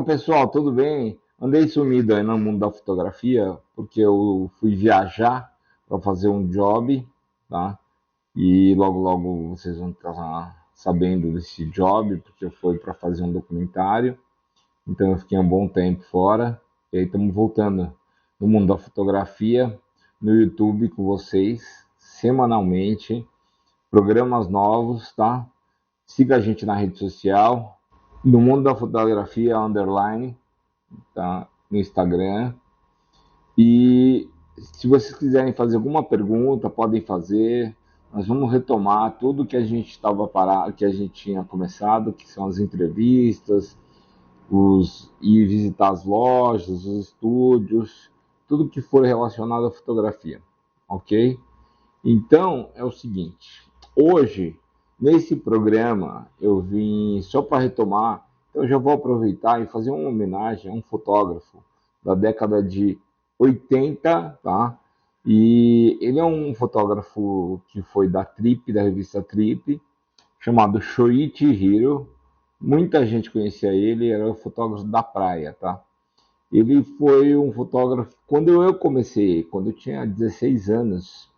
pessoal, tudo bem? Andei sumido aí no mundo da fotografia porque eu fui viajar para fazer um job, tá? E logo logo vocês vão estar sabendo desse job, porque eu fui para fazer um documentário. Então eu fiquei um bom tempo fora e aí estamos voltando no mundo da fotografia no YouTube com vocês semanalmente, programas novos, tá? Siga a gente na rede social, no mundo da fotografia underline, tá? No Instagram. E se vocês quiserem fazer alguma pergunta, podem fazer. Nós vamos retomar tudo que a gente estava parado, que a gente tinha começado, que são as entrevistas, os ir visitar as lojas, os estúdios, tudo que for relacionado à fotografia, ok? Então é o seguinte, hoje nesse programa eu vim só para retomar, então eu já vou aproveitar e fazer uma homenagem a um fotógrafo da década de 80, tá? E ele é um fotógrafo que foi da Trip, da revista Trip, chamado Shoichi Hiro. Muita gente conhecia ele, era o fotógrafo da praia, tá? Ele foi um fotógrafo, quando eu comecei, quando eu tinha 16 anos,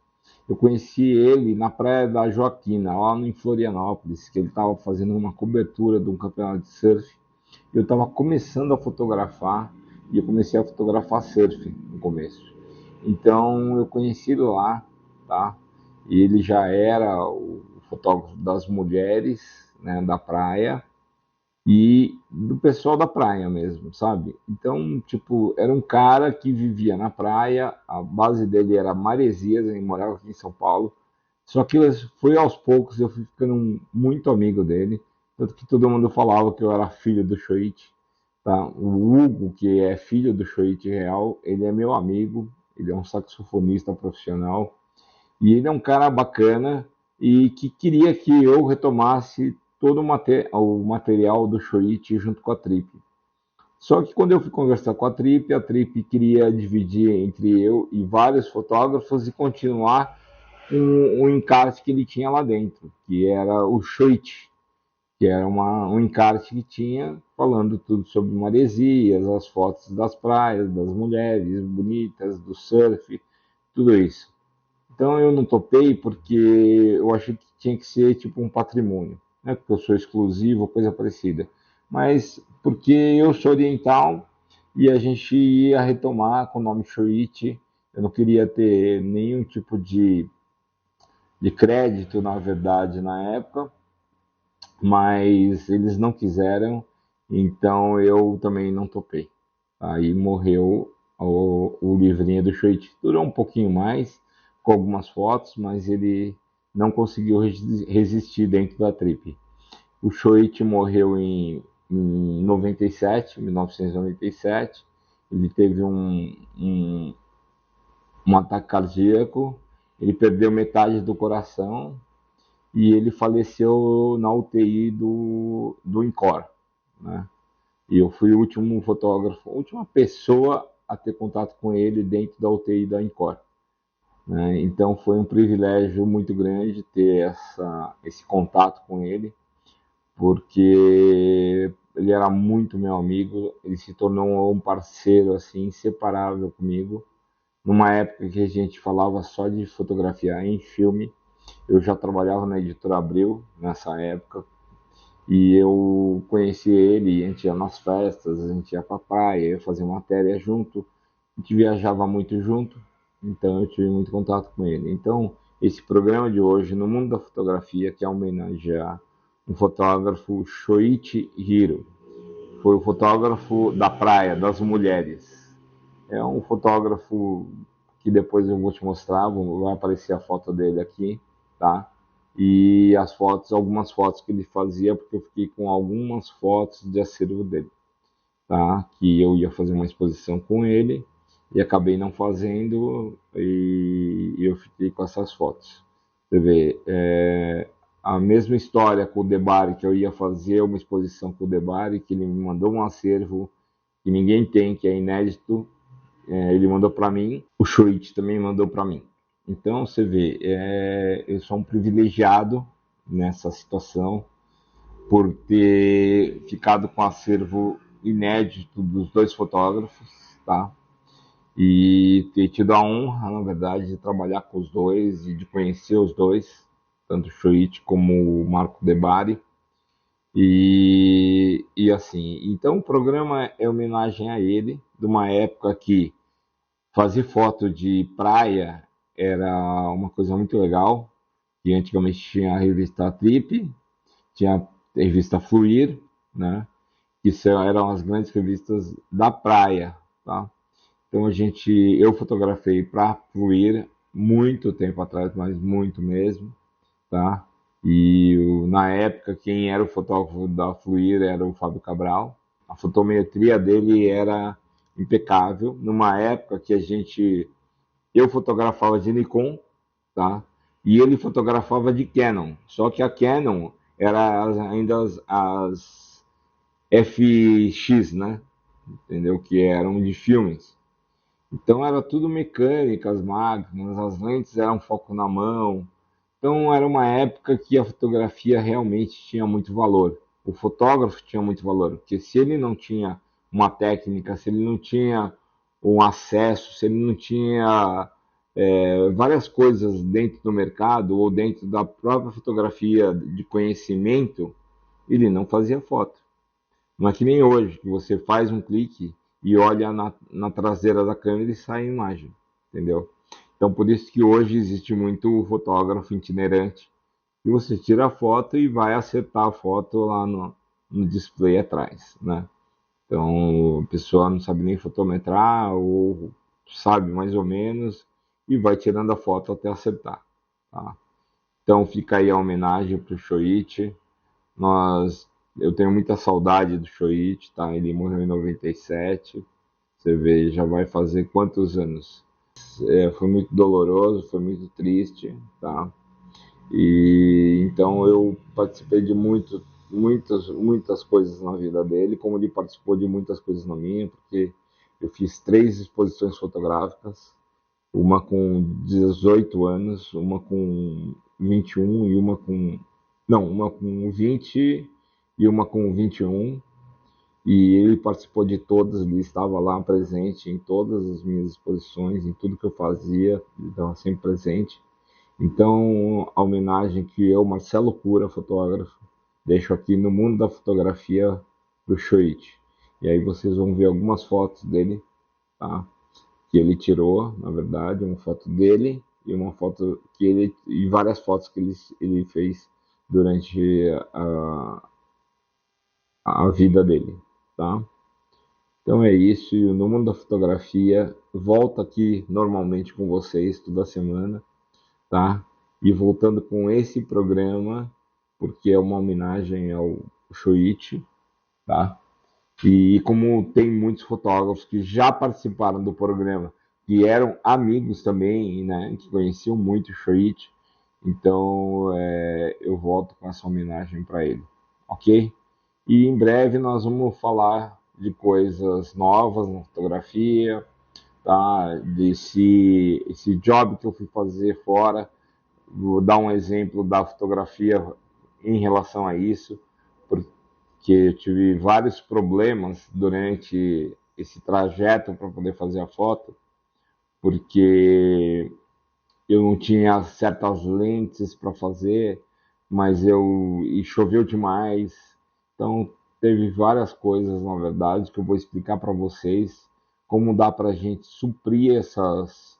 eu conheci ele na praia da Joaquina, lá em Florianópolis, que ele estava fazendo uma cobertura de um campeonato de surf. Eu estava começando a fotografar e eu comecei a fotografar surf no começo. Então eu conheci ele lá, tá? E ele já era o fotógrafo das mulheres, né, da praia e do pessoal da praia mesmo, sabe? Então, tipo, era um cara que vivia na praia, a base dele era Maresias, ele morava aqui em São Paulo. Só que foi aos poucos, eu fui ficando muito amigo dele, tanto que todo mundo falava que eu era filho do Shoichi, tá? O Hugo, que é filho do Shoichi real, ele é meu amigo, ele é um saxofonista profissional, e ele é um cara bacana e que queria que eu retomasse todo o material do Shoichi junto com a Trip. Só que quando eu fui conversar com a Trip queria dividir entre eu e vários fotógrafos e continuar com o encarte que ele tinha lá dentro, que era o Shoichi, que era um encarte que tinha falando tudo sobre maresias, as fotos das praias, das mulheres bonitas, do surf, tudo isso. Então eu não topei porque eu achei que tinha que ser tipo um patrimônio, né? Porque eu sou exclusivo, coisa parecida. Mas porque eu sou oriental e a gente ia retomar com o nome Shoichi, eu não queria ter nenhum tipo de crédito, na verdade, na época, mas eles não quiseram, então eu também não topei. Aí morreu o livrinho do Shoichi. Durou um pouquinho mais, com algumas fotos, mas ele não conseguiu resistir dentro da trip. O Shoichi morreu em 97, 1997. Ele teve um ataque cardíaco, ele perdeu metade do coração e ele faleceu na UTI do INCOR, né? E eu fui o último fotógrafo, a última pessoa a ter contato com ele dentro da UTI da INCOR, né? Então foi um privilégio muito grande ter esse contato com ele, porque ele era muito meu amigo, ele se tornou um parceiro assim inseparável comigo. Numa época que a gente falava só de fotografia em filme, eu já trabalhava na editora Abril nessa época, e eu conheci ele, a gente ia nas festas, a gente ia pra praia, ia fazer matéria junto, a gente viajava muito junto, então eu tive muito contato com ele. Então, esse programa de hoje, no mundo da fotografia, que é homenagear um fotógrafo, Shoichi Hiro. Foi o fotógrafo da praia, das mulheres. É um fotógrafo que depois eu vou te mostrar, vai aparecer a foto dele aqui, tá? E as fotos, algumas fotos que ele fazia, porque eu fiquei com algumas fotos de acervo dele, tá? Que eu ia fazer uma exposição com ele e acabei não fazendo e eu fiquei com essas fotos. Você vê, a mesma história com o Debari, que eu ia fazer uma exposição com o Debari, que ele me mandou um acervo que ninguém tem, que é inédito, ele mandou para mim, o Shoichi também mandou para mim. Então você vê, eu sou um privilegiado nessa situação por ter ficado com acervo inédito dos dois fotógrafos, tá? E ter tido a honra, na verdade, de trabalhar com os dois e de conhecer os dois, tanto o Shoichi como o Marco Debari. E assim, então o programa é homenagem a ele, de uma época que fazer foto de praia era uma coisa muito legal, que antigamente tinha a revista Trip, tinha a revista Fluir, né? Que eram as grandes revistas da praia, tá? Então eu fotografei para Fluir muito tempo atrás, mas muito mesmo, tá? Na época quem era o fotógrafo da Fluir era o Fábio Cabral. A fotometria dele era impecável. Numa época que eu fotografava de Nikon, tá? E ele fotografava de Canon. Só que a Canon era ainda as FX, né? Entendeu? Que eram de filmes. Então era tudo mecânica, as máquinas, as lentes eram foco na mão. Então era uma época que a fotografia realmente tinha muito valor. O fotógrafo tinha muito valor, porque se ele não tinha uma técnica, se ele não tinha um acesso, se ele não tinha várias coisas dentro do mercado ou dentro da própria fotografia de conhecimento, ele não fazia foto. Não é que nem hoje, que você faz um clique e olha na traseira da câmera e sai a imagem, entendeu? Então, por isso que hoje existe muito fotógrafo itinerante, que você tira a foto e vai acertar a foto lá no display atrás, né? Então, a pessoa não sabe nem fotometrar ou sabe mais ou menos e vai tirando a foto até acertar, tá? Então, fica aí a homenagem para o Shoichi. Nós, eu tenho muita saudade do Shoichi, tá? Ele morreu em 97. Você vê, já vai fazer quantos anos? Foi muito doloroso, foi muito triste, tá? E então eu participei de muitas coisas na vida dele, como ele participou de muitas coisas na minha, porque eu fiz 3 exposições fotográficas, uma com 18 anos, uma com 21 e uma com. Não, uma com 20 e uma com 21. E ele participou de todas, ele estava lá presente em todas as minhas exposições, em tudo que eu fazia, ele estava sempre presente. Então, a homenagem que eu, Marcelo Cura, fotógrafo, deixo aqui no mundo da fotografia para o Shoichi. E aí vocês vão ver algumas fotos dele, tá? Que ele tirou, na verdade, uma foto dele e uma foto que ele e várias fotos que ele fez durante a vida dele, tá? Então é isso, e no mundo da fotografia volta aqui normalmente com vocês toda semana, tá? E voltando com esse programa, porque é uma homenagem ao Shoichi, tá? E como tem muitos fotógrafos que já participaram do programa, que eram amigos também, né, que conheciam muito o Shoichi, então eu volto com essa homenagem para ele, ok? E em breve nós vamos falar de coisas novas na fotografia, tá? Esse job que eu fui fazer fora, vou dar um exemplo da fotografia em relação a isso, porque eu tive vários problemas durante esse trajeto para poder fazer a foto, porque eu não tinha certas lentes para fazer, mas e choveu demais, então teve várias coisas, na verdade, que eu vou explicar para vocês como dá para a gente suprir essas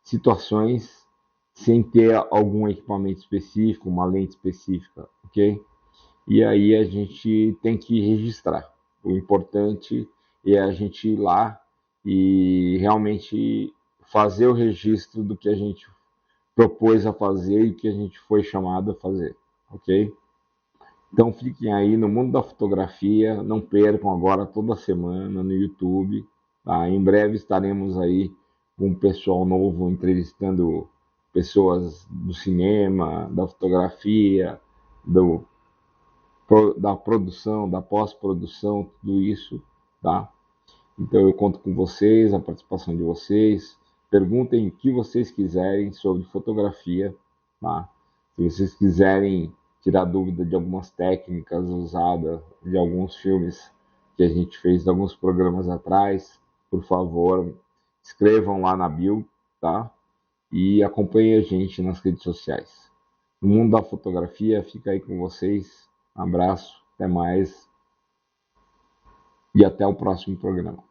situações sem ter algum equipamento específico, uma lente específica, ok? E aí a gente tem que registrar. O importante é a gente ir lá e realmente fazer o registro do que a gente propôs a fazer e que a gente foi chamado a fazer, ok? Então fiquem aí no mundo da fotografia, não percam agora toda semana no YouTube, tá? Em breve estaremos aí com um pessoal novo entrevistando pessoas do cinema, da fotografia, do da produção, da pós-produção, tudo isso, tá? Então eu conto com vocês, a participação de vocês. Perguntem o que vocês quiserem sobre fotografia, tá? Se vocês quiserem tirar dúvida de algumas técnicas usadas de alguns filmes que a gente fez alguns programas atrás. Por favor, escrevam lá na bio, tá? E acompanhem a gente nas redes sociais. O mundo da fotografia fica aí com vocês. Um abraço, até mais e até o próximo programa.